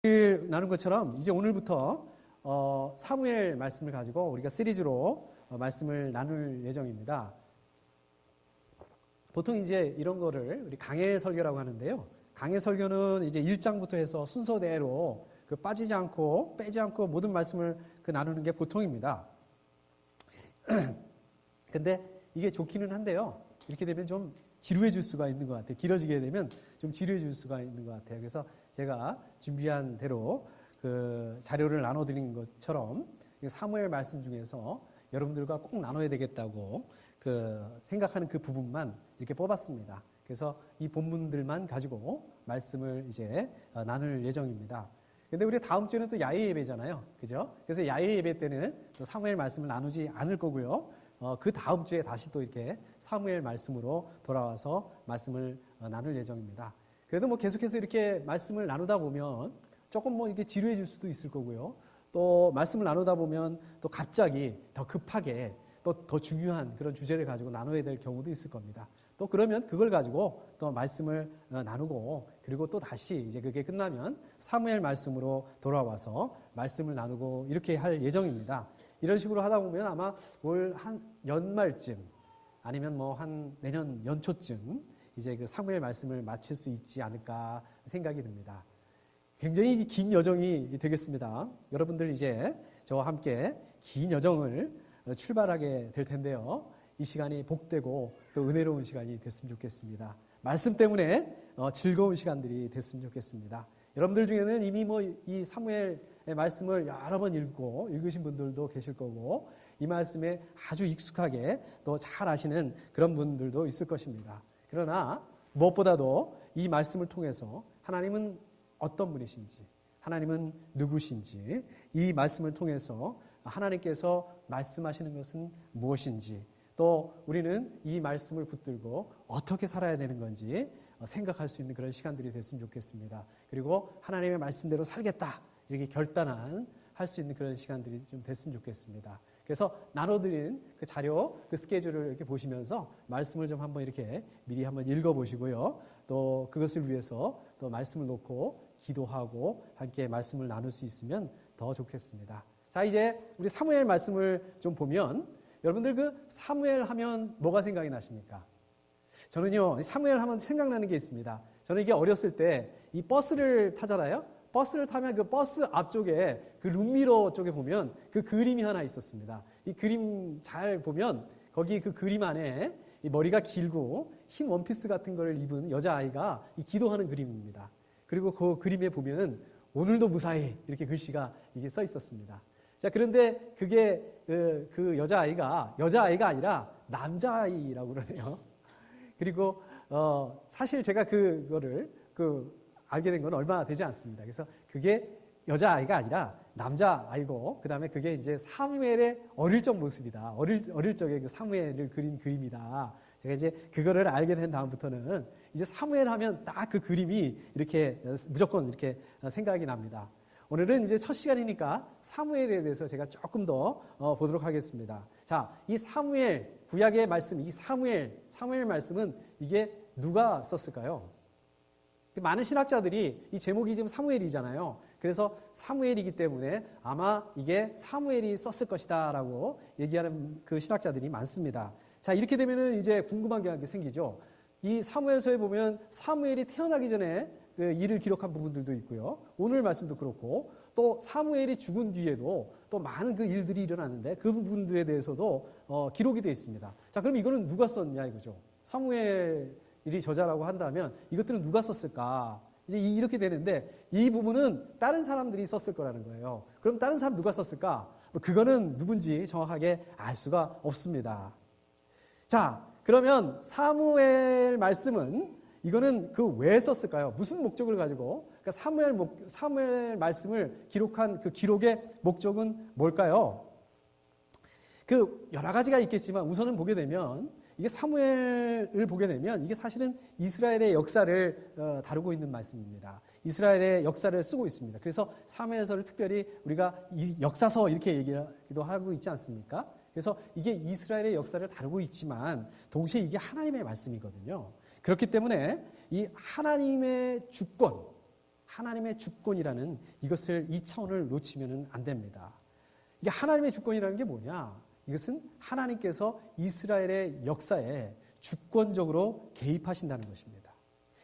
나눈 것처럼 이제 오늘부터 사무엘 말씀을 가지고 우리가 시리즈로 말씀을 나눌 예정입니다. 보통 이제 이런 거를 우리 강해 설교라고 하는데요. 강해 설교는 이제 1장부터 해서 순서대로 빠지지 않고 빼지 않고 모든 말씀을 나누는 게 보통입니다. 근데 이게 좋기는 한데요. 이렇게 되면 좀 지루해질 수가 있는 것 같아요. 길어지게 되면 좀 지루해질 수가 있는 것 같아요. 그래서 제가 준비한 대로 자료를 나눠드린 것처럼 사무엘 말씀 중에서 여러분들과 꼭 나눠야 되겠다고 생각하는 그 부분만 이렇게 뽑았습니다. 그래서 이 본문들만 가지고 말씀을 이제 나눌 예정입니다. 근데 우리 다음 주에는 또 야외 예배잖아요. 그죠? 그래서 야외 예배 때는 또 사무엘 말씀을 나누지 않을 거고요. 그 다음 주에 다시 또 이렇게 사무엘 말씀으로 돌아와서 말씀을 나눌 예정입니다. 그래도 계속해서 이렇게 말씀을 나누다 보면 조금 이게 지루해질 수도 있을 거고요. 또 말씀을 나누다 보면 또 갑자기 더 급하게 또 더 중요한 그런 주제를 가지고 나눠야 될 경우도 있을 겁니다. 또 그러면 그걸 가지고 또 말씀을 나누고 그리고 또 다시 이제 그게 끝나면 사무엘 말씀으로 돌아와서 말씀을 나누고 이렇게 할 예정입니다. 이런 식으로 하다 보면 아마 올 한 연말쯤 아니면 한 내년 연초쯤 이제 사무엘 말씀을 마칠 수 있지 않을까 생각이 듭니다. 굉장히 긴 여정이 되겠습니다. 여러분들 이제 저와 함께 긴 여정을 출발하게 될 텐데요. 이 시간이 복되고 또 은혜로운 시간이 됐으면 좋겠습니다. 말씀 때문에 즐거운 시간들이 됐으면 좋겠습니다. 여러분들 중에는 이미 이 사무엘의 말씀을 여러 번 읽으신 분들도 계실 거고 이 말씀에 아주 익숙하게 또 잘 아시는 그런 분들도 있을 것입니다. 그러나 무엇보다도 이 말씀을 통해서 하나님은 어떤 분이신지, 하나님은 누구신지, 이 말씀을 통해서 하나님께서 말씀하시는 것은 무엇인지, 또 우리는 이 말씀을 붙들고 어떻게 살아야 되는 건지 생각할 수 있는 그런 시간들이 됐으면 좋겠습니다. 그리고 하나님의 말씀대로 살겠다 이렇게 할 수 있는 그런 시간들이 좀 됐으면 좋겠습니다. 그래서 나눠드린 그 자료, 그 스케줄을 이렇게 보시면서 말씀을 좀 한번 이렇게 미리 한번 읽어보시고요. 또 그것을 위해서 또 말씀을 놓고 기도하고 함께 말씀을 나눌 수 있으면 더 좋겠습니다. 자, 이제 우리 사무엘 말씀을 좀 보면 여러분들 사무엘 하면 뭐가 생각이 나십니까? 저는요, 사무엘 하면 생각나는 게 있습니다. 저는 이게 어렸을 때 이 버스를 타잖아요. 버스를 타면 그 버스 앞쪽에 그 룸미러 쪽에 보면 그 그림이 하나 있었습니다. 이 그림 잘 보면 거기 그 그림 안에 이 머리가 길고 흰 원피스 같은 걸 입은 여자아이가 기도하는 그림입니다. 그리고 그 그림에 보면 오늘도 무사히 이렇게 글씨가 이게 써 있었습니다. 자, 그런데 그게 그 여자아이가 아니라 남자아이라고 그러네요. 그리고 사실 제가 그거를 알게 된 건 얼마 되지 않습니다. 그래서 그게 여자아이가 아니라 남자아이고 그다음에 그게 이제 사무엘의 어릴 적 모습이다. 어릴 적에 그 사무엘을 그린 그림이다. 제가 이제 그거를 알게 된 다음부터는 이제 사무엘 하면 딱 그 그림이 이렇게 무조건 이렇게 생각이 납니다. 오늘은 이제 첫 시간이니까 사무엘에 대해서 제가 조금 더 보도록 하겠습니다. 자, 이 사무엘, 구약의 말씀, 이 사무엘 말씀은 이게 누가 썼을까요? 많은 신학자들이 이 제목이 지금 사무엘이잖아요. 그래서 사무엘이기 때문에 아마 이게 사무엘이 썼을 것이다 라고 얘기하는 그 신학자들이 많습니다. 자, 이렇게 되면은 이제 궁금한 게 생기죠. 이 사무엘서에 보면 사무엘이 태어나기 전에 그 일을 기록한 부분들도 있고요. 오늘 말씀도 그렇고 또 사무엘이 죽은 뒤에도 또 많은 그 일들이 일어났는데 그 부분들에 대해서도 기록이 되어 있습니다. 자, 그럼 이거는 누가 썼냐 이거죠. 사무엘이 저자라고 한다면 이것들은 누가 썼을까? 이제 이렇게 되는데 이 부분은 다른 사람들이 썼을 거라는 거예요. 그럼 다른 사람 누가 썼을까? 그거는 누군지 정확하게 알 수가 없습니다. 자, 그러면 사무엘 말씀은 이거는 왜 썼을까요? 무슨 목적을 가지고? 그러니까 사무엘 말씀을 기록한 그 기록의 목적은 뭘까요? 여러 가지가 있겠지만 우선은 보게 되면 이게 사무엘을 보게 되면 이게 사실은 이스라엘의 역사를 다루고 있는 말씀입니다. 이스라엘의 역사를 쓰고 있습니다. 그래서 사무엘서를 특별히 우리가 역사서 이렇게 얘기도 하고 있지 않습니까? 그래서 이게 이스라엘의 역사를 다루고 있지만 동시에 이게 하나님의 말씀이거든요. 그렇기 때문에 이 하나님의 주권, 하나님의 주권이라는 이것을 이 차원을 놓치면 안 됩니다. 이게 하나님의 주권이라는 게 뭐냐? 이것은 하나님께서 이스라엘의 역사에 주권적으로 개입하신다는 것입니다.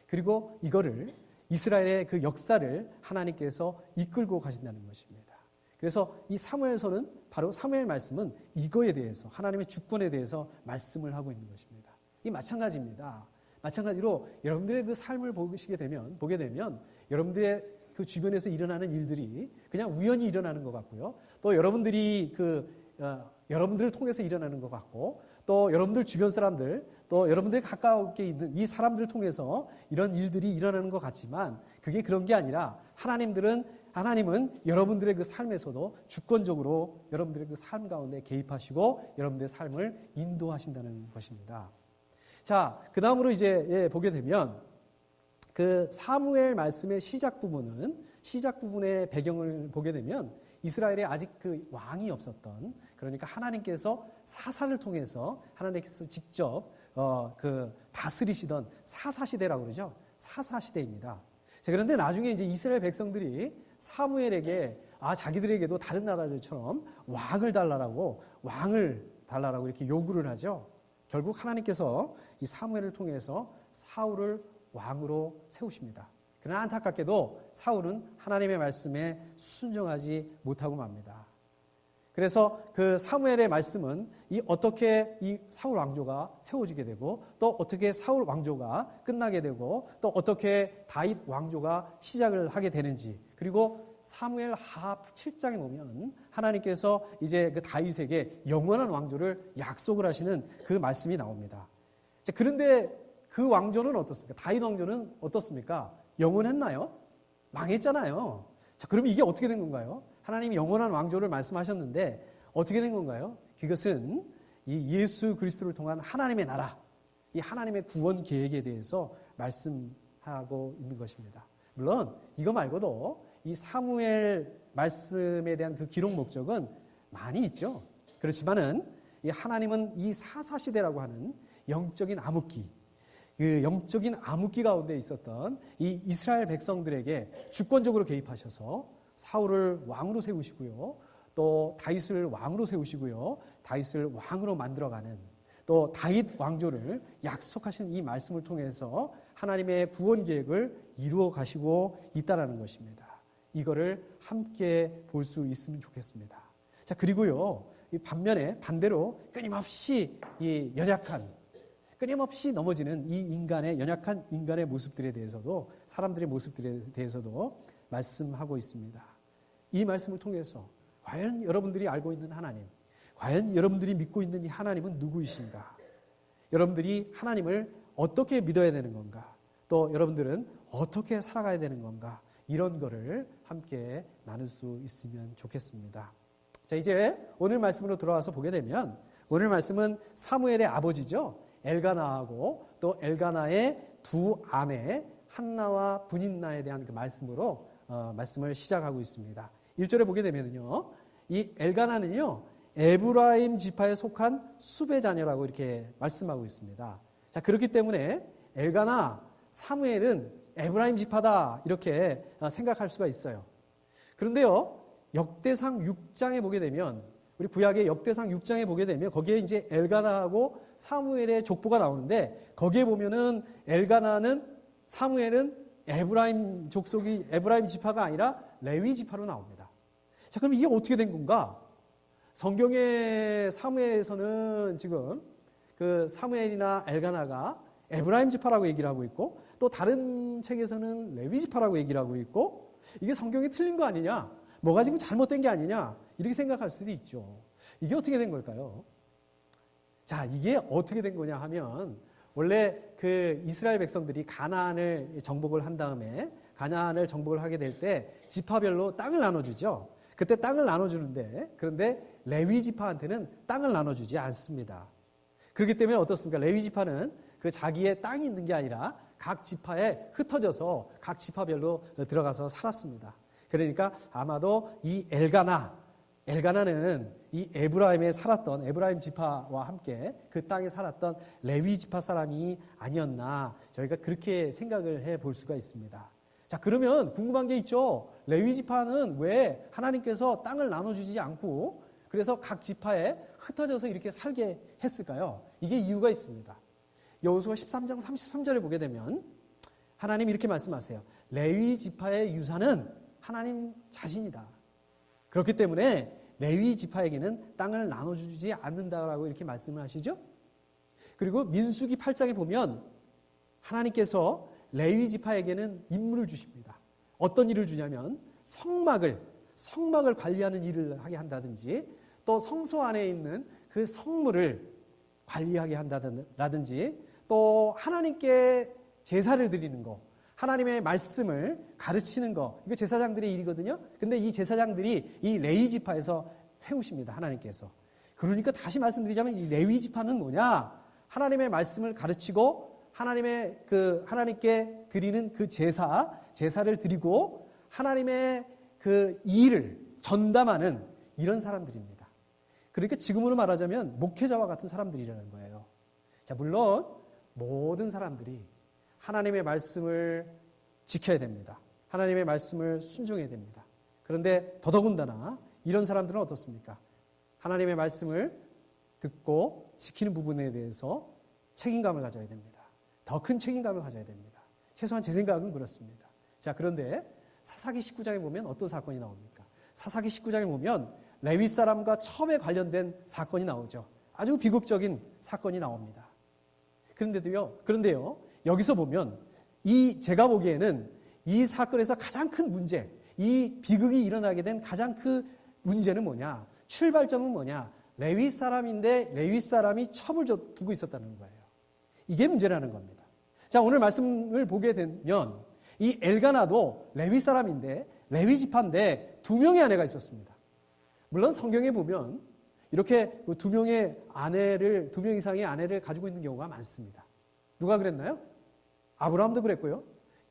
그리고 이거를 이스라엘의 그 역사를 하나님께서 이끌고 가신다는 것입니다. 그래서 이 사무엘서는 바로 사무엘 말씀은 이거에 대해서 하나님의 주권에 대해서 말씀을 하고 있는 것입니다. 이 마찬가지입니다. 마찬가지로 여러분들의 그 삶을 보게 되면 여러분들의 그 주변에서 일어나는 일들이 그냥 우연히 일어나는 것 같고요. 또 여러분들이 여러분들을 통해서 일어나는 것 같고, 또 여러분들 주변 사람들, 또 여러분들이 가까우게 있는 이 사람들을 통해서 이런 일들이 일어나는 것 같지만 그게 그런 게 아니라 하나님은 여러분들의 그 삶에서도 주권적으로 여러분들의 그 삶 가운데 개입하시고 여러분들의 삶을 인도하신다는 것입니다. 자, 그 다음으로 이제 보게 되면 그 사무엘 말씀의 시작 부분의 배경을 보게 되면 이스라엘에 아직 그 왕이 없었던, 그러니까 하나님께서 사사를 통해서 하나님께서 직접 그 다스리시던 사사시대라고 그러죠. 사사시대입니다. 자, 그런데 나중에 이제 이스라엘 백성들이 사무엘에게 자기들에게도 다른 나라들처럼 왕을 달라라고 이렇게 요구를 하죠. 결국 하나님께서 이 사무엘을 통해서 사울을 왕으로 세우십니다. 그러나 안타깝게도 사울은 하나님의 말씀에 순종하지 못하고 맙니다. 그래서 그 사무엘의 말씀은 어떻게 이 사울 왕조가 세워지게 되고, 또 어떻게 사울 왕조가 끝나게 되고, 또 어떻게 다윗 왕조가 시작을 하게 되는지, 그리고 사무엘 하하 7장에 보면 하나님께서 이제 그 다윗에게 영원한 왕조를 약속을 하시는 그 말씀이 나옵니다. 자, 그런데 그 왕조는 어떻습니까? 다윗 왕조는 어떻습니까? 영원했나요? 망했잖아요. 자, 그럼 이게 어떻게 된 건가요? 하나님이 영원한 왕조를 말씀하셨는데 어떻게 된 건가요? 그것은 이 예수 그리스도를 통한 하나님의 나라, 이 하나님의 구원 계획에 대해서 말씀하고 있는 것입니다. 물론 이거 말고도 이 사무엘 말씀에 대한 그 기록 목적은 많이 있죠. 그렇지만은 이 하나님은 이 사사시대라고 하는 영적인 암흑기, 그 영적인 암흑기 가운데 있었던 이 이스라엘 백성들에게 주권적으로 개입하셔서 사울을 왕으로 세우시고요. 또 다윗을 왕으로 세우시고요. 다윗을 왕으로 만들어가는, 또 다윗 왕조를 약속하신 이 말씀을 통해서 하나님의 구원 계획을 이루어 가시고 있다라는 것입니다. 이거를 함께 볼 수 있으면 좋겠습니다. 자, 그리고요. 반대로 끊임없이 끊임없이 넘어지는 이 연약한 인간의 모습들에 대해서도, 사람들의 모습들에 대해서도 말씀하고 있습니다. 이 말씀을 통해서 과연 여러분들이 알고 있는 하나님, 과연 여러분들이 믿고 있는 이 하나님은 누구이신가? 여러분들이 하나님을 어떻게 믿어야 되는 건가? 또 여러분들은 어떻게 살아가야 되는 건가? 이런 거를 함께 나눌 수 있으면 좋겠습니다. 자, 이제 오늘 말씀으로 돌아와서 보게 되면 오늘 말씀은 사무엘의 아버지죠. 엘가나하고 또 엘가나의 두 아내 한나와 분인나에 대한 그 말씀으로 말씀을 시작하고 있습니다. 1절에 보게 되면요, 이 엘가나는요 에브라임 지파에 속한 수베 자녀라고 이렇게 말씀하고 있습니다. 자, 그렇기 때문에 엘가나, 사무엘은 에브라임 지파다 이렇게 생각할 수가 있어요. 그런데요, 역대상 6장에 보게 되면, 우리 구약의 역대상 6장에 보게 되면 거기에 이제 엘가나하고 사무엘의 족보가 나오는데, 거기에 보면은 사무엘은 에브라임 족속이 에브라임 지파가 아니라 레위 지파로 나옵니다. 자, 그럼 이게 어떻게 된 건가? 성경의 사무엘에서는 지금 그 사무엘이나 엘가나가 에브라임 지파라고 얘기를 하고 있고, 또 다른 책에서는 레위 지파라고 얘기를 하고 있고, 이게 성경이 틀린 거 아니냐? 뭐가 지금 잘못된 게 아니냐? 이렇게 생각할 수도 있죠. 이게 어떻게 된 걸까요? 자, 이게 어떻게 된 거냐 하면, 원래 그 이스라엘 백성들이 가나안을 정복을 한 다음에, 가나안을 정복을 하게 될 때 지파별로 땅을 나눠주죠. 그때 땅을 나눠주는데, 그런데 레위 지파한테는 땅을 나눠주지 않습니다. 그렇기 때문에 어떻습니까? 레위 지파는 그 자기의 땅이 있는 게 아니라 각 지파에 흩어져서 각 지파별로 들어가서 살았습니다. 그러니까 아마도 이 엘가나는 이 에브라임 지파와 함께 그 땅에 살았던 레위 지파 사람이 아니었나, 저희가 그렇게 생각을 해 볼 수가 있습니다. 자, 그러면 궁금한 게 있죠. 레위 지파는 왜 하나님께서 땅을 나눠주지 않고 그래서 각 지파에 흩어져서 이렇게 살게 했을까요? 이게 이유가 있습니다. 여호수아 13장 33절에 보게 되면 하나님 이렇게 말씀하세요. 레위 지파의 유산은 하나님 자신이다. 그렇기 때문에 레위 지파에게는 땅을 나눠주지 않는다라고 이렇게 말씀을 하시죠. 그리고 민수기 8장에 보면 하나님께서 레위 지파에게는 임무를 주십니다. 어떤 일을 주냐면 성막을 관리하는 일을 하게 한다든지 또 성소 안에 있는 그 성물을 관리하게 한다든지 또 하나님께 제사를 드리는 거, 하나님의 말씀을 가르치는 거, 이거 제사장들의 일이거든요. 근데 이 제사장들이 이 레위 지파에서 세우십니다. 하나님께서. 그러니까 다시 말씀드리자면 이 레위 지파는 뭐냐? 하나님의 말씀을 가르치고 하나님께 드리는 그 제사를 드리고 하나님의 그 일을 전담하는 이런 사람들입니다. 그러니까 지금으로 말하자면 목회자와 같은 사람들이라는 거예요. 자, 물론 모든 사람들이 하나님의 말씀을 지켜야 됩니다. 하나님의 말씀을 순종해야 됩니다. 그런데 더더군다나 이런 사람들은 어떻습니까? 하나님의 말씀을 듣고 지키는 부분에 대해서 책임감을 가져야 됩니다. 더 큰 책임감을 가져야 됩니다. 최소한 제 생각은 그렇습니다. 자, 그런데 사사기 19장에 보면 어떤 사건이 나옵니까? 사사기 19장에 보면 레위 사람과 첩에 관련된 사건이 나오죠. 아주 비극적인 사건이 나옵니다. 그런데요, 여기서 보면 제가 보기에는 이 사건에서 가장 큰 문제, 이 비극이 일어나게 된 가장 큰 문제는 뭐냐? 출발점은 뭐냐? 레위 사람인데 레위 사람이 첩을 두고 있었다는 거예요. 이게 문제라는 겁니다. 자, 오늘 말씀을 보게 되면 이 엘가나도 레위 사람인데 레위 지파인데 2명의 아내가 있었습니다. 물론 성경에 보면 이렇게 2명 이상의 아내를 가지고 있는 경우가 많습니다. 누가 그랬나요? 아브라함도 그랬고요.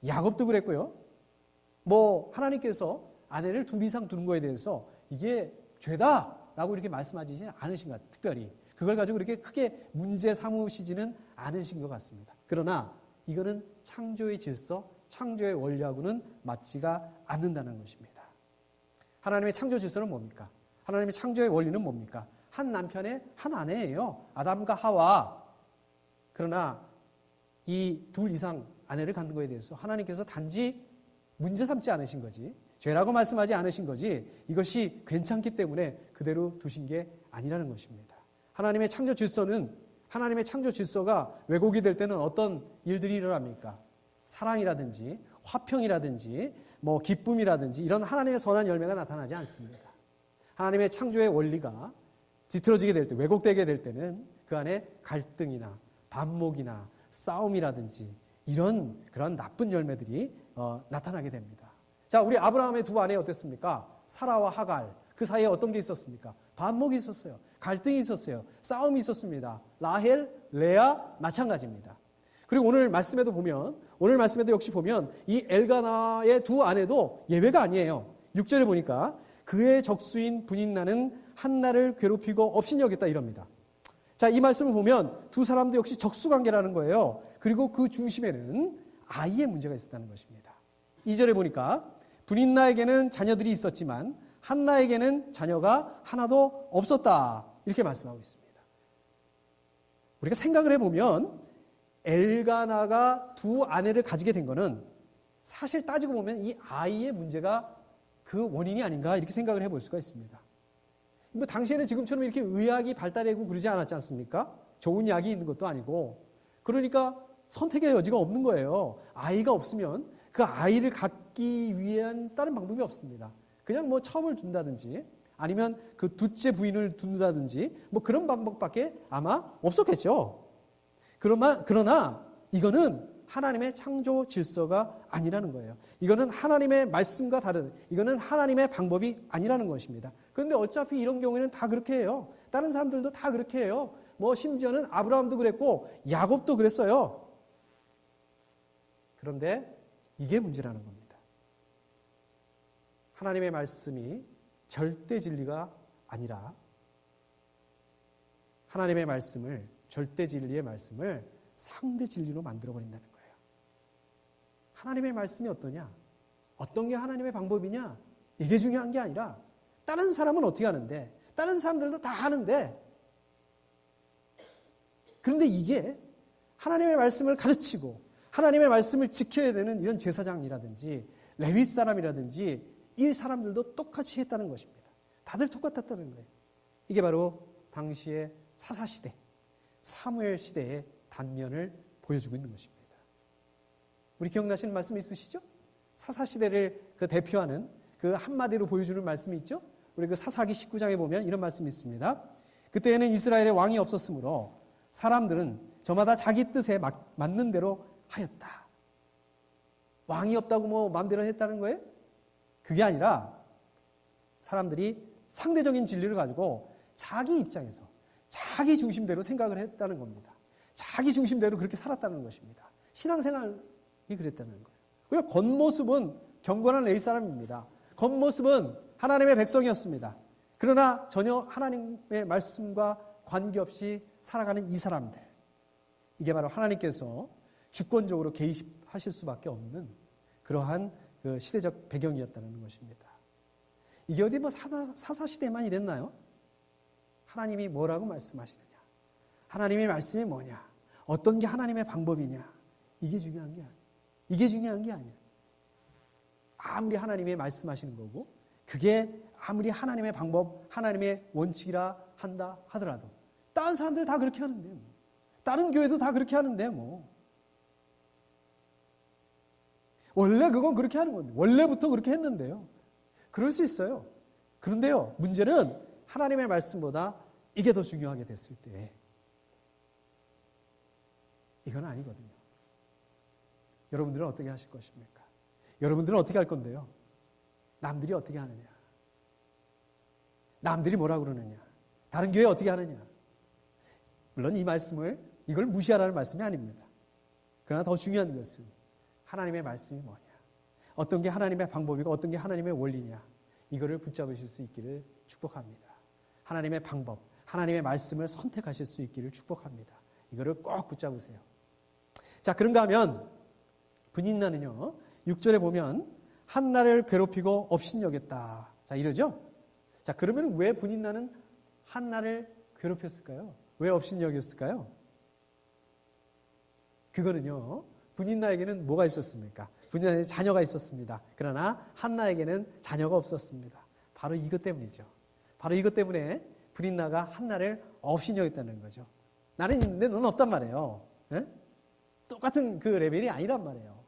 야곱도 그랬고요. 하나님께서 아내를 2 이상 두는 거에 대해서 이게 죄다라고 이렇게 말씀하시지 않으신 것 같아요. 특별히. 그걸 가지고 이렇게 크게 문제 삼으시지는 않으신 것 같습니다. 그러나 이거는 창조의 질서, 창조의 원리하고는 맞지가 않는다는 것입니다. 하나님의 창조 질서는 뭡니까? 하나님의 창조의 원리는 뭡니까? 한 남편의 한 아내예요. 아담과 하와. 그러나 이 2 이상 아내를 갖는 것에 대해서 하나님께서 단지 문제 삼지 않으신 거지, 죄라고 말씀하지 않으신 거지, 이것이 괜찮기 때문에 그대로 두신 게 아니라는 것입니다. 하나님의 창조 질서가 왜곡이 될 때는 어떤 일들이 일어납니까? 사랑이라든지 화평이라든지 기쁨이라든지 이런 하나님의 선한 열매가 나타나지 않습니다. 하나님의 창조의 원리가 뒤틀어지게 될 때, 왜곡되게 될 때는 그 안에 갈등이나 반목이나 싸움이라든지 그런 나쁜 열매들이 나타나게 됩니다. 자, 우리 아브라함의 2 아내 어땠습니까? 사라와 하갈. 그 사이에 어떤 게 있었습니까? 반목이 있었어요. 갈등이 있었어요. 싸움이 있었습니다. 라헬, 레아 마찬가지입니다. 그리고 오늘 말씀에도 역시 보면 이 엘가나의 2 아내도 예외가 아니에요. 6절에 보니까 그의 적수인 분인나는 한나를 괴롭히고 없인 여겼다 이럽니다. 자, 이 말씀을 보면 2 사람도 역시 적수관계라는 거예요. 그리고 그 중심에는 아이의 문제가 있었다는 것입니다. 2절에 보니까 분인나에게는 자녀들이 있었지만 한나에게는 자녀가 하나도 없었다. 이렇게 말씀하고 있습니다. 우리가 생각을 해보면 엘가나가 2 아내를 가지게 된 거는 사실 따지고 보면 이 아이의 문제가 그 원인이 아닌가 이렇게 생각을 해볼 수가 있습니다. 당시에는 지금처럼 이렇게 의학이 발달하고 그러지 않았지 않습니까? 좋은 약이 있는 것도 아니고. 그러니까 선택의 여지가 없는 거예요. 아이가 없으면 그 아이를 갖기 위한 다른 방법이 없습니다. 그냥 첩을 준다든지 아니면 그 둘째 부인을 둔다든지 그런 방법밖에 아마 없었겠죠. 그러나 이거는 하나님의 창조 질서가 아니라는 거예요. 이거는 하나님의 말씀과 다른, 이거는 하나님의 방법이 아니라는 것입니다. 그런데 어차피 이런 경우에는 다 그렇게 해요. 다른 사람들도 다 그렇게 해요. 심지어는 아브라함도 그랬고 야곱도 그랬어요. 그런데 이게 문제라는 겁니다. 하나님의 말씀이 절대 진리가 아니라 하나님의 말씀을, 절대 진리의 말씀을 상대 진리로 만들어버린다는 거예요. 하나님의 말씀이 어떠냐? 어떤 게 하나님의 방법이냐? 이게 중요한 게 아니라 다른 사람은 어떻게 하는데, 다른 사람들도 다 하는데, 그런데 이게 하나님의 말씀을 가르치고 하나님의 말씀을 지켜야 되는 이런 제사장이라든지 레위 사람이라든지 이 사람들도 똑같이 했다는 것입니다. 다들 똑같았다는 거예요. 이게 바로 당시의 사사시대, 사무엘 시대의 단면을 보여주고 있는 것입니다. 우리 기억나시는 말씀 있으시죠? 사사시대를 그 대표하는 그 한마디로 보여주는 말씀이 있죠? 우리 그 사사기 19장에 보면 이런 말씀이 있습니다. 그때에는 이스라엘에 왕이 없었으므로 사람들은 저마다 자기 뜻에 맞는 대로 하였다. 왕이 없다고 뭐 마음대로 했다는 거예요? 그게 아니라 사람들이 상대적인 진리를 가지고 자기 입장에서 자기 중심대로 생각을 했다는 겁니다. 자기 중심대로 그렇게 살았다는 것입니다. 신앙생활이 그랬다는 거예요. 그리고 겉모습은 경건한 레위 사람입니다. 겉모습은 하나님의 백성이었습니다. 그러나 전혀 하나님의 말씀과 관계없이 살아가는 이 사람들, 이게 바로 하나님께서 주권적으로 개입하실 수밖에 없는 그러한 그 시대적 배경이었다는 것입니다. 이게 어디 뭐 사사시대만 이랬나요? 하나님이 뭐라고 말씀하시느냐? 하나님의 말씀이 뭐냐? 어떤 게 하나님의 방법이냐? 이게 중요한 게 아니에요. 이게 중요한 게 아니에요. 아무리 하나님이 말씀하시는 거고 그게 아무리 하나님의 방법, 하나님의 원칙이라 한다 하더라도 다른 사람들 다 그렇게 하는데 뭐. 다른 교회도 다 그렇게 하는데 뭐. 원래 그건 그렇게 하는 건데 원래부터 그렇게 했는데요. 그럴 수 있어요. 그런데요, 문제는 하나님의 말씀보다 이게 더 중요하게 됐을 때 이건 아니거든요. 여러분들은 어떻게 하실 것입니까? 여러분들은 어떻게 할 건데요? 남들이 어떻게 하느냐? 남들이 뭐라 그러느냐? 다른 교회 어떻게 하느냐? 물론 이 말씀을 이걸 무시하라는 말씀이 아닙니다. 그러나 더 중요한 것은 하나님의 말씀이 뭐냐? 어떤 게 하나님의 방법이고 어떤 게 하나님의 원리냐? 이거를 붙잡으실 수 있기를 축복합니다. 하나님의 방법, 하나님의 말씀을 선택하실 수 있기를 축복합니다. 이거를 꼭 붙잡으세요. 자, 그런가 하면 분인나는요, 6절에 보면 한나를 괴롭히고 업신여겼다. 자, 이러죠? 자, 그러면 왜 분인나는 한나를 괴롭혔을까요? 왜 업신여겼을까요? 그거는요, 분인나에게는 뭐가 있었습니까? 분인나에게 자녀가 있었습니다. 그러나 한나에게는 자녀가 없었습니다. 바로 이것 때문이죠. 바로 이것 때문에 분인나가 한나를 업신여겼다는 거죠. 나는 있는데 넌 없단 말이에요. 에? 똑같은 그 레벨이 아니란 말이에요.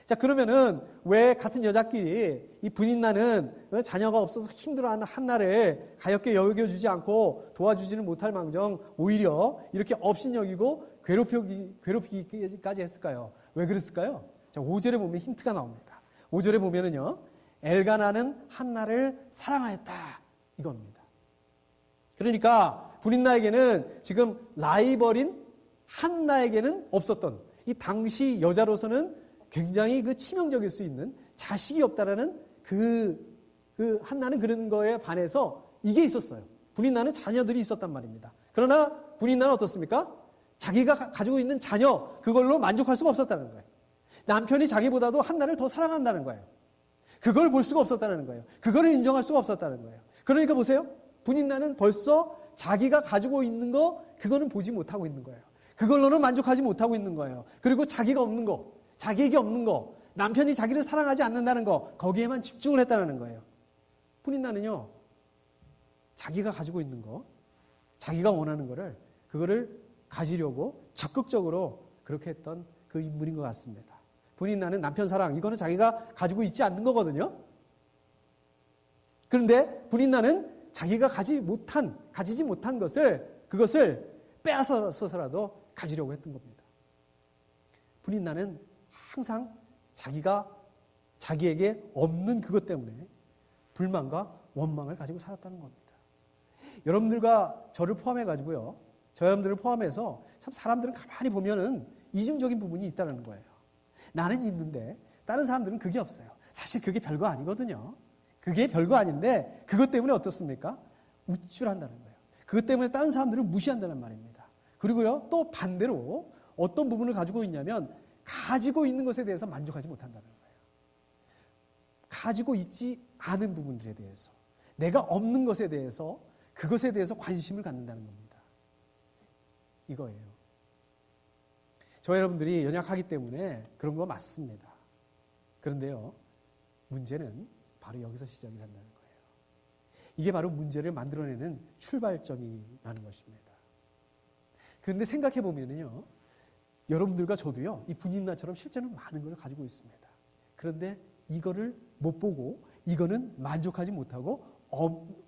자, 그러면은 왜 같은 여자끼리 이 분인나는 자녀가 없어서 힘들어하는 한나를 가엾게 여겨주지 않고 도와주지는 못할 망정 오히려 이렇게 업신여기고 괴롭히기까지 했을까요? 왜 그랬을까요? 자, 5절에 보면 힌트가 나옵니다. 5절에 보면은요, 엘가나는 한나를 사랑하였다 이겁니다. 그러니까 분인나에게는 지금 라이벌인 한나에게는 없었던 이 당시 여자로서는 굉장히 그 치명적일 수 있는 자식이 없다라는 그 한나는 그런 거에 반해서 이게 있었어요. 분인나는 자녀들이 있었단 말입니다. 그러나 분인나는 어떻습니까? 자기가 가지고 있는 자녀 그걸로 만족할 수가 없었다는 거예요. 남편이 자기보다도 한나를 더 사랑한다는 거예요. 그걸 볼 수가 없었다는 거예요. 그거를 인정할 수가 없었다는 거예요. 그러니까 보세요. 분인나는 벌써 자기가 가지고 있는 거 그거는 보지 못하고 있는 거예요. 그걸로는 만족하지 못하고 있는 거예요. 그리고 자기가 없는 거, 자기에게 없는 거, 남편이 자기를 사랑하지 않는다는 거 거기에만 집중을 했다는 거예요. 분인나는요, 자기가 가지고 있는 거, 자기가 원하는 거를 그거를 가지려고 적극적으로 그렇게 했던 그 인물인 것 같습니다. 분인나는 남편 사랑, 이거는 자기가 가지고 있지 않는 거거든요. 그런데 분인나는 자기가 가지지 못한 그것을 빼앗아서라도 가지려고 했던 겁니다. 분인나는 항상 자기에게 없는 그것 때문에 불만과 원망을 가지고 살았다는 겁니다. 여러분들과 저를 포함해가지고요, 저 여러분들을 포함해서 참 사람들은 가만히 보면은 이중적인 부분이 있다는 거예요. 나는 있는데 다른 사람들은 그게 없어요. 사실 그게 별거 아니거든요. 그게 별거 아닌데 그것 때문에 어떻습니까? 우쭐한다는 거예요. 그것 때문에 다른 사람들을 무시한다는 말입니다. 그리고요, 또 반대로 어떤 부분을 가지고 있냐면 가지고 있는 것에 대해서 만족하지 못한다는 거예요. 가지고 있지 않은 부분들에 대해서, 내가 없는 것에 대해서, 그것에 대해서 관심을 갖는다는 겁니다. 이거예요. 저 여러분들이 연약하기 때문에 그런 거 맞습니다. 그런데요, 문제는 바로 여기서 시작이 된다는 거예요. 이게 바로 문제를 만들어내는 출발점이라는 것입니다. 그런데 생각해 보면요, 여러분들과 저도요, 이 분인나처럼 실제는 많은 걸 가지고 있습니다. 그런데 이거를 못 보고 이거는 만족하지 못하고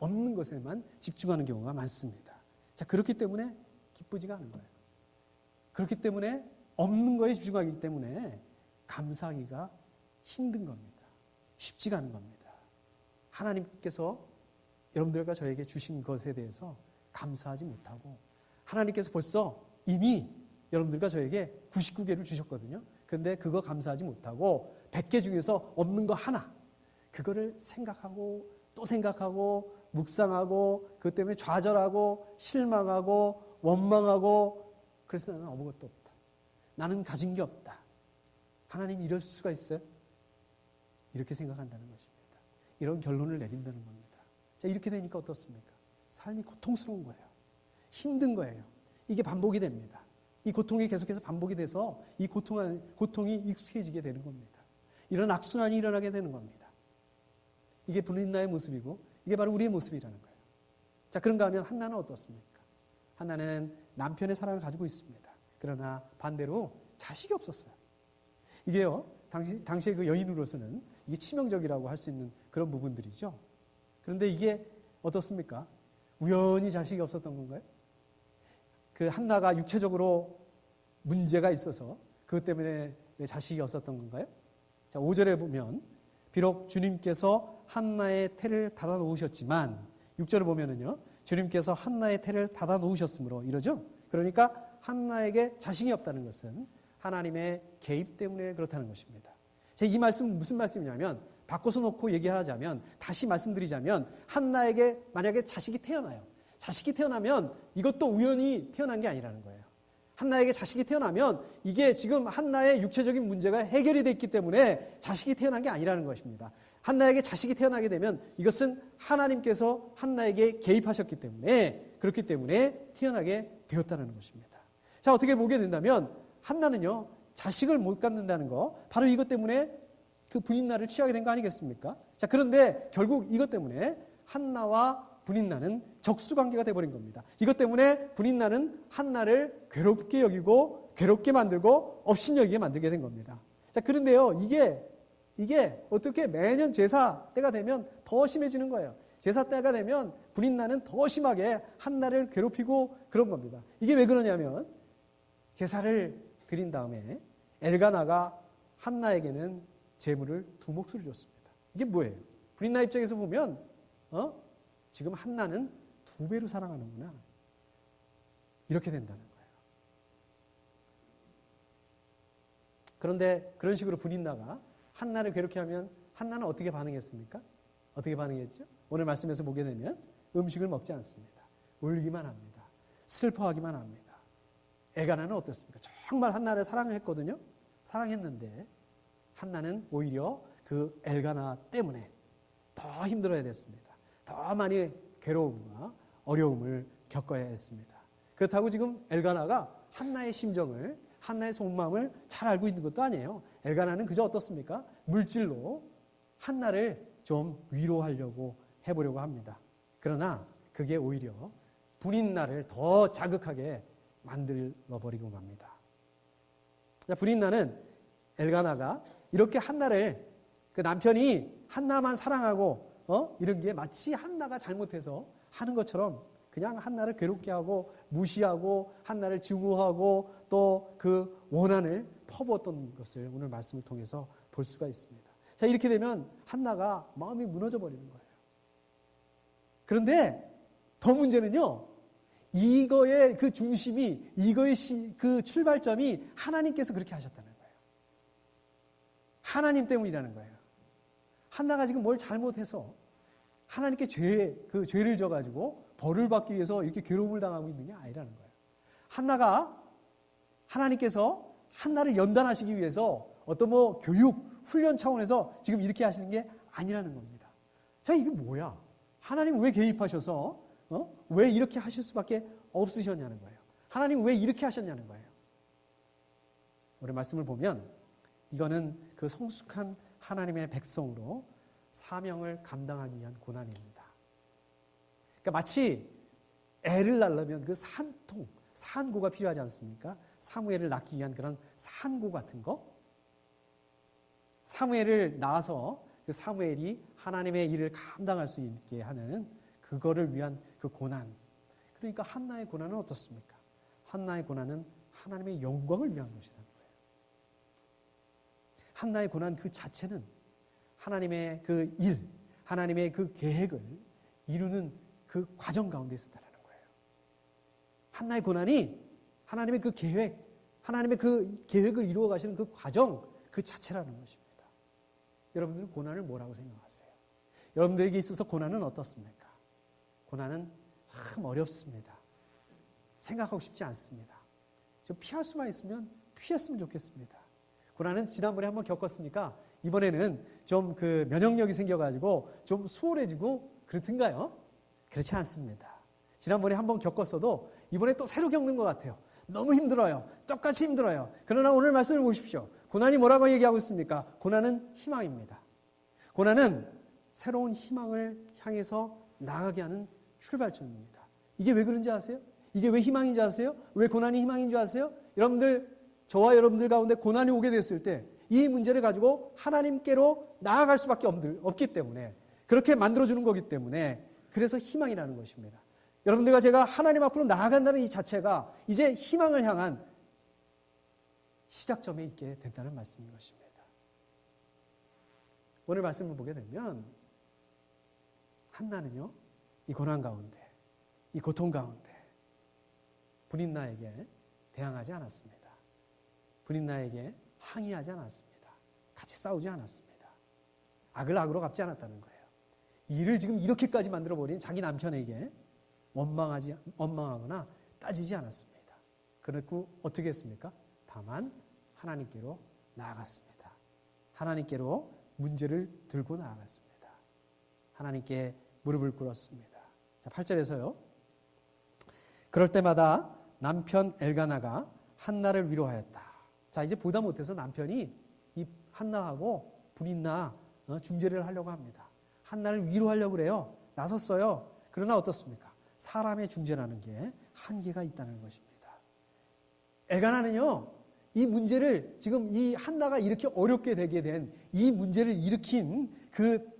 없는 것에만 집중하는 경우가 많습니다. 자, 그렇기 때문에 기쁘지가 않은 거예요. 그렇기 때문에 없는 거에 집중하기 때문에 감사하기가 힘든 겁니다. 쉽지가 않은 겁니다. 하나님께서 여러분들과 저에게 주신 것에 대해서 감사하지 못하고, 하나님께서 벌써 이미 여러분들과 저에게 99개를 주셨거든요. 근데 그거 감사하지 못하고 100개 중에서 없는 거 하나, 그거를 생각하고 또 생각하고 묵상하고 그것 때문에 좌절하고 실망하고 원망하고, 그래서 나는 아무것도 없다. 나는 가진 게 없다. 하나님 이럴 수가 있어요? 이렇게 생각한다는 것입니다. 이런 결론을 내린다는 겁니다. 자, 이렇게 되니까 어떻습니까? 삶이 고통스러운 거예요. 힘든 거예요. 이게 반복이 됩니다. 이 고통이 계속해서 반복이 돼서 이 고통이 익숙해지게 되는 겁니다. 이런 악순환이 일어나게 되는 겁니다. 이게 분인나의 모습이고 이게 바로 우리의 모습이라는 거예요. 자, 그런가 하면 한나는 어떻습니까? 한나는 남편의 사랑을 가지고 있습니다. 그러나 반대로 자식이 없었어요. 이게요, 당시의 그 여인으로서는 이게 치명적이라고 할 수 있는 그런 부분들이죠. 그런데 이게 어떻습니까? 우연히 자식이 없었던 건가요? 그 한나가 육체적으로 문제가 있어서 그것 때문에 자식이 없었던 건가요? 자, 5절에 보면 비록 주님께서 한나의 태를 닫아 놓으셨지만, 6절을 보면은요, 주님께서 한나의 태를 닫아 놓으셨으므로, 이러죠? 그러니까 한나에게 자식이 없다는 것은 하나님의 개입 때문에 그렇다는 것입니다. 제 이 말씀은 무슨 말씀이냐면, 바꿔서 놓고 얘기하자면, 다시 말씀드리자면, 한나에게 만약에 자식이 태어나요. 자식이 태어나면 이것도 우연히 태어난 게 아니라는 거예요. 한나에게 자식이 태어나면 이게 지금 한나의 육체적인 문제가 해결이 됐기 때문에 자식이 태어난 게 아니라는 것입니다. 한나에게 자식이 태어나게 되면 이것은 하나님께서 한나에게 개입하셨기 때문에, 그렇기 때문에 태어나게 되었다는 것입니다. 자, 어떻게 보게 된다면 한나는요, 자식을 못 갖는다는 거, 바로 이것 때문에 그 분인나를 취하게 된 거 아니겠습니까? 자, 그런데 결국 이것 때문에 한나와 분인나는 적수관계가 돼버린 겁니다. 이것 때문에 분인나는 한나를 괴롭게 여기고 괴롭게 만들고 업신여기게 만들게 된 겁니다. 자, 그런데요, 이게 어떻게 매년 제사 때가 되면 더 심해지는 거예요. 제사 때가 되면 분인나는 더 심하게 한나를 괴롭히고 그런 겁니다. 이게 왜 그러냐면, 제사를 드린 다음에 엘가나가 한나에게는 제물을 2몫을 줬습니다. 이게 뭐예요? 분인나 입장에서 보면 지금 한나는 2배로 사랑하는구나, 이렇게 된다는 거예요. 그런데 그런 식으로 분인나가 한나를 괴롭게 하면 한나는 어떻게 반응했습니까? 어떻게 반응했죠? 오늘 말씀에서 보게 되면 음식을 먹지 않습니다. 울기만 합니다. 슬퍼하기만 합니다. 엘가나는 어떻습니까? 정말 한나를 사랑했거든요. 사랑했는데 한나는 오히려 그 엘가나 때문에 더 힘들어야 됐습니다. 더 많이 괴로움과 어려움을 겪어야 했습니다. 그렇다고 지금 엘가나가 한나의 심정을, 한나의 속마음을 잘 알고 있는 것도 아니에요. 엘가나는 그저 어떻습니까? 물질로 한나를 좀 위로하려고 해보려고 합니다. 그러나 그게 오히려 분인나를 더 자극하게 만들어버리고 맙니다. 분인나는 엘가나가 이렇게 한나를, 그 남편이 한나만 사랑하고 이런 게 마치 한나가 잘못해서 하는 것처럼 그냥 한나를 괴롭게 하고 무시하고 한나를 증오하고 또 그 원한을 퍼부었던 것을 오늘 말씀을 통해서 볼 수가 있습니다. 자, 이렇게 되면 한나가 마음이 무너져 버리는 거예요. 그런데 더 문제는요, 이거의 그 중심이, 이거의 그 출발점이 하나님께서 그렇게 하셨다는 거예요. 하나님 때문이라는 거예요. 한나가 지금 뭘 잘못해서 하나님께 죄를 져가지고 벌을 받기 위해서 이렇게 괴로움을 당하고 있는 게 아니라는 거예요. 한나가, 하나님께서 한나를 연단하시기 위해서 어떤 교육, 훈련 차원에서 지금 이렇게 하시는 게 아니라는 겁니다. 자, 이게 뭐야? 하나님 왜 개입하셔서 왜 이렇게 하실 수밖에 없으셨냐는 거예요. 하나님 왜 이렇게 하셨냐는 거예요. 우리 말씀을 보면 이거는 그 성숙한 하나님의 백성으로 사명을 감당하기 위한 고난입니다. 그러니까 마치 애를 낳으려면 그 산고가 필요하지 않습니까? 사무엘을 낳기 위한 그런 산고 같은 거. 사무엘을 낳아서 그 사무엘이 하나님의 일을 감당할 수 있게 하는 그거를 위한 그 고난. 그러니까 한나의 고난은 어떻습니까? 한나의 고난은 하나님의 영광을 위한 것이라는 거예요. 한나의 고난 그 자체는 하나님의 그 일, 하나님의 그 계획을 이루는 그 과정 가운데 있었다는 거예요. 한나의 고난이 하나님의 그 계획, 하나님의 그 계획을 이루어 가시는 그 과정 그 자체라는 것입니다. 여러분들은 고난을 뭐라고 생각하세요? 여러분들에게 있어서 고난은 어떻습니까? 고난은 참 어렵습니다. 생각하고 싶지 않습니다. 좀 피할 수만 있으면 피했으면 좋겠습니다. 고난은 지난번에 한번 겪었으니까 이번에는 좀 그 면역력이 생겨가지고 좀 수월해지고 그렇든가요? 그렇지 않습니다. 지난번에 한번 겪었어도 이번에 또 새로 겪는 것 같아요. 너무 힘들어요. 똑같이 힘들어요. 그러나 오늘 말씀을 보십시오. 고난이 뭐라고 얘기하고 있습니까? 고난은 희망입니다. 고난은 새로운 희망을 향해서 나아가게 하는 출발점입니다. 이게 왜 그런지 아세요? 이게 왜 희망인지 아세요? 왜 고난이 희망인 줄 아세요? 여러분들, 저와 여러분들 가운데 고난이 오게 됐을 때 이 문제를 가지고 하나님께로 나아갈 수밖에 없기 때문에, 그렇게 만들어주는 거기 때문에, 그래서 희망이라는 것입니다. 여러분들과 제가 하나님 앞으로 나아간다는 이 자체가 이제 희망을 향한 시작점에 있게 된다는 말씀인 것입니다. 오늘 말씀을 보게 되면 한나는요, 이 고난 가운데, 이 고통 가운데 분인나에게 대항하지 않았습니다. 분인나에게 항의하지 않았습니다. 같이 싸우지 않았습니다. 악을 악으로 갚지 않았다는 거예요. 이를 지금 이렇게까지 만들어버린 자기 남편에게 원망하거나 따지지 않았습니다. 그리고 어떻게 했습니까? 다만 하나님께로 나아갔습니다. 하나님께로 문제를 들고 나아갔습니다. 하나님께 무릎을 꿇었습니다. 자, 8절에서요. 그럴 때마다 남편 엘가나가 한나를 위로하였다. 자, 이제 보다 못해서 남편이 이 한나하고 분인나 중재를 하려고 합니다. 한나를 위로하려고 그래요. 나섰어요. 그러나 어떻습니까? 사람의 중재라는 게 한계가 있다는 것입니다. 엘가나는요, 이 문제를 지금 이 한나가 이렇게 어렵게 되게 된 이 문제를 일으킨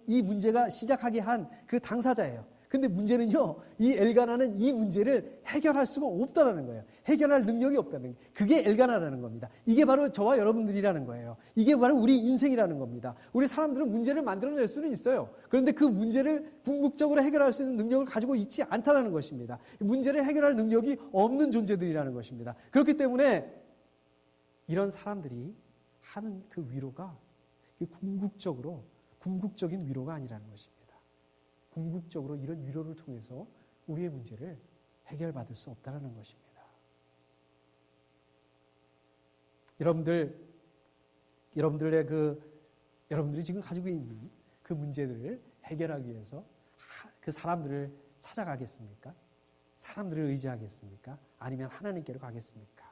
이 문제가 시작하게 한 그 당사자예요. 근데 문제는요, 이 엘가나는 이 문제를 해결할 수가 없다라는 거예요. 해결할 능력이 없다는 거예요. 그게 엘가나라는 겁니다. 이게 바로 저와 여러분들이라는 거예요. 이게 바로 우리 인생이라는 겁니다. 우리 사람들은 문제를 만들어낼 수는 있어요. 그런데 그 문제를 궁극적으로 해결할 수 있는 능력을 가지고 있지 않다는 것입니다. 문제를 해결할 능력이 없는 존재들이라는 것입니다. 그렇기 때문에 이런 사람들이 하는 그 위로가 궁극적인 위로가 아니라는 것입니다. 궁극적으로 이런 위로를 통해서 우리의 문제를 해결받을 수 없다는 것입니다. 여러분들이 지금 가지고 있는 그 문제들을 해결하기 위해서 그 사람들을 찾아가겠습니까? 사람들을 의지하겠습니까? 아니면 하나님께로 가겠습니까?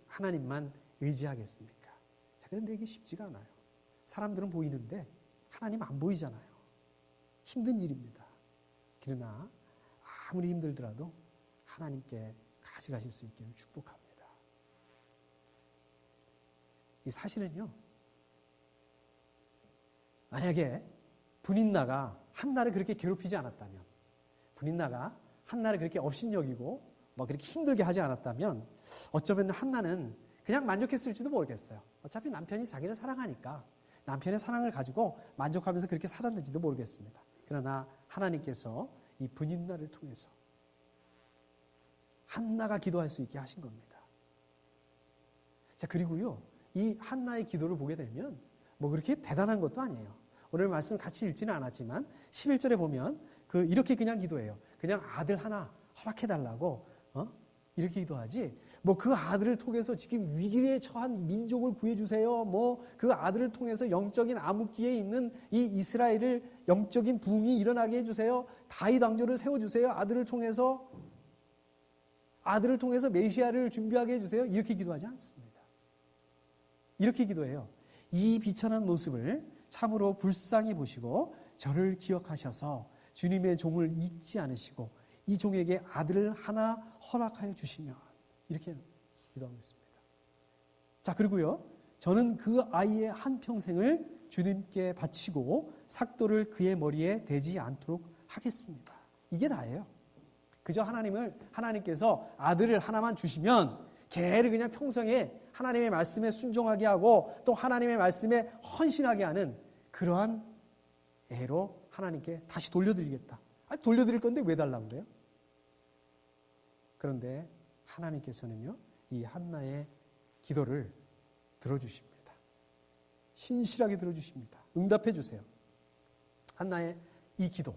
하나님만 의지하겠습니까? 자, 그런데 이게 쉽지가 않아요. 사람들은 보이는데 하나님 안 보이잖아요. 힘든 일입니다. 그러나 아무리 힘들더라도 하나님께 가져가실 수 있기를 축복합니다. 이 사실은요, 만약에 분인나가 한나를 그렇게 괴롭히지 않았다면, 분인나가 한나를 그렇게 업신여기고 그렇게 힘들게 하지 않았다면 어쩌면 한나는 그냥 만족했을지도 모르겠어요. 어차피 남편이 자기를 사랑하니까 남편의 사랑을 가지고 만족하면서 그렇게 살았는지도 모르겠습니다. 그러나 하나님께서 이 분인나를 통해서 한나가 기도할 수 있게 하신 겁니다. 자, 그리고요, 이 한나의 기도를 보게 되면 그렇게 대단한 것도 아니에요. 오늘 말씀 같이 읽지는 않았지만 11절에 보면 이렇게 그냥 기도해요. 그냥 아들 하나 허락해달라고 이렇게 기도하지, 뭐 그 아들을 통해서 지금 위기에 처한 민족을 구해주세요. 뭐 그 아들을 통해서 영적인 암흑기에 있는 이 이스라엘을 영적인 부흥이 일어나게 해주세요. 다윗 왕조를 세워주세요. 아들을 통해서 메시아를 준비하게 해주세요. 이렇게 기도하지 않습니다. 이렇게 기도해요. 이 비천한 모습을 참으로 불쌍히 보시고 저를 기억하셔서 주님의 종을 잊지 않으시고 이 종에게 아들을 하나 허락하여 주시면, 이렇게 기도하고 있습니다. 자, 그리고요, 저는 그 아이의 한평생을 주님께 바치고 삭도를 그의 머리에 대지 않도록 하겠습니다. 이게 다예요. 그저 하나님께서 아들을 하나만 주시면 걔를 그냥 평생에 하나님의 말씀에 순종하게 하고 또 하나님의 말씀에 헌신하게 하는 그러한 애로 하나님께 다시 돌려드리겠다. 돌려드릴 건데 왜 달라고 그래요? 그런데 하나님께서는요, 이 한나의 기도를 들어주십니다. 신실하게 들어주십니다. 응답해 주세요. 한나의 이 기도,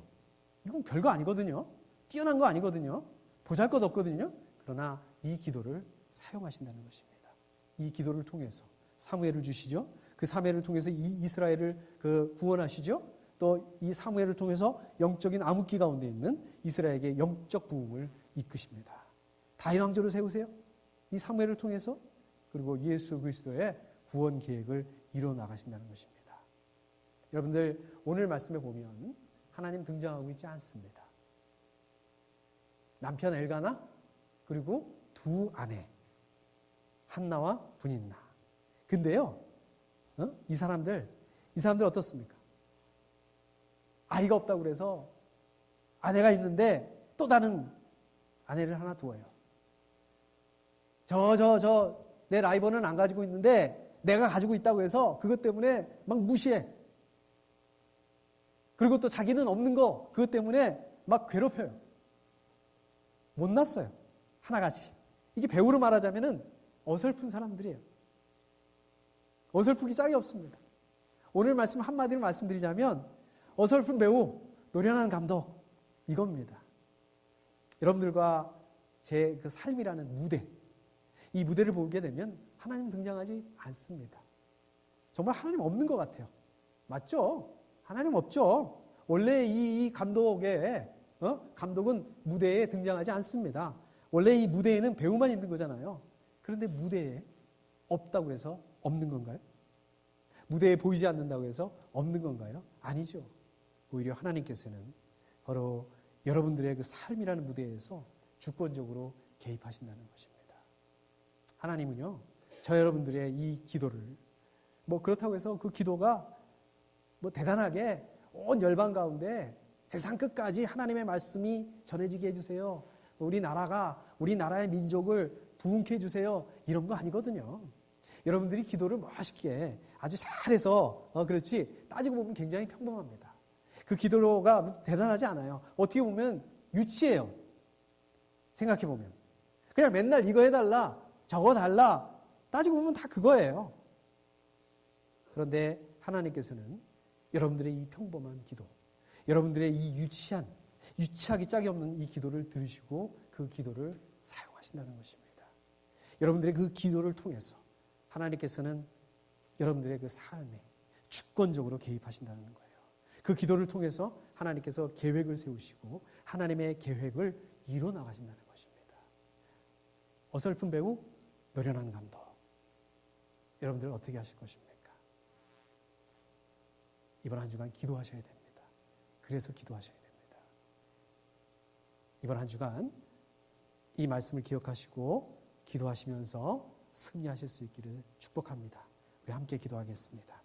이건 별거 아니거든요. 뛰어난 거 아니거든요. 보잘것없거든요. 그러나 이 기도를 사용하신다는 것입니다. 이 기도를 통해서 사무엘을 주시죠. 그 사무엘을 통해서 이 이스라엘을 구원하시죠. 또 이 사무엘을 통해서 영적인 암흑기 가운데 있는 이스라엘에게 영적 부흥을 이끄십니다. 다윗 왕조를 세우세요. 이 사무엘을 통해서. 그리고 예수 그리스도의 구원 계획을 이뤄 나가신다는 것입니다. 여러분들, 오늘 말씀에 보면 하나님 등장하고 있지 않습니다. 남편 엘가나, 그리고 두 아내 한나와 분인나. 근데요, 이 사람들 어떻습니까? 아이가 없다고 그래서 아내가 있는데 또 다른 아내를 하나 두어요. 내 라이벌은 안 가지고 있는데 내가 가지고 있다고 해서 그것 때문에 막 무시해. 그리고 또 자기는 없는 거 그것 때문에 막 괴롭혀요. 못났어요. 하나같이. 이게 배우로 말하자면은 어설픈 사람들이에요. 어설프기 짝이 없습니다. 오늘 말씀 한마디로 말씀드리자면 어설픈 배우, 노련한 감독, 이겁니다. 여러분들과 제 그 삶이라는 무대, 이 무대를 보게 되면 하나님 등장하지 않습니다. 정말 하나님 없는 것 같아요. 맞죠? 하나님 없죠. 원래 이 감독의 감독은 무대에 등장하지 않습니다. 원래 이 무대에는 배우만 있는 거잖아요. 그런데 무대에 없다고 해서 없는 건가요? 무대에 보이지 않는다고 해서 없는 건가요? 아니죠. 오히려 하나님께서는 바로 여러분들의 그 삶이라는 무대에서 주권적으로 개입하신다는 것입니다. 하나님은요, 저 여러분들의 이 기도를, 뭐 그렇다고 해서 그 기도가 뭐 대단하게 온 열방 가운데 세상 끝까지 하나님의 말씀이 전해지게 해주세요. 우리 나라의 민족을 부흥케 해주세요. 이런 거 아니거든요. 여러분들이 기도를 멋있게 아주 잘해서 그렇지, 따지고 보면 굉장히 평범합니다. 그 기도가 대단하지 않아요. 어떻게 보면 유치해요. 생각해보면. 그냥 맨날 이거 해달라, 저거 달라, 따지고 보면 다 그거예요. 그런데 하나님께서는 여러분들의 이 평범한 기도, 여러분들의 이 유치하기 짝이 없는 이 기도를 들으시고 그 기도를 사용하신다는 것입니다. 여러분들의 그 기도를 통해서 하나님께서는 여러분들의 그 삶에 주권적으로 개입하신다는 거예요. 그 기도를 통해서 하나님께서 계획을 세우시고 하나님의 계획을 이뤄 나가신다는 것입니다. 어설픈 배우, 노련한 감독. 여러분들 어떻게 하실 것입니까? 이번 한 주간 기도하셔야 됩니다. 그래서 기도하셔야 됩니다. 이번 한 주간 이 말씀을 기억하시고 기도하시면서 승리하실 수 있기를 축복합니다. 우리 함께 기도하겠습니다.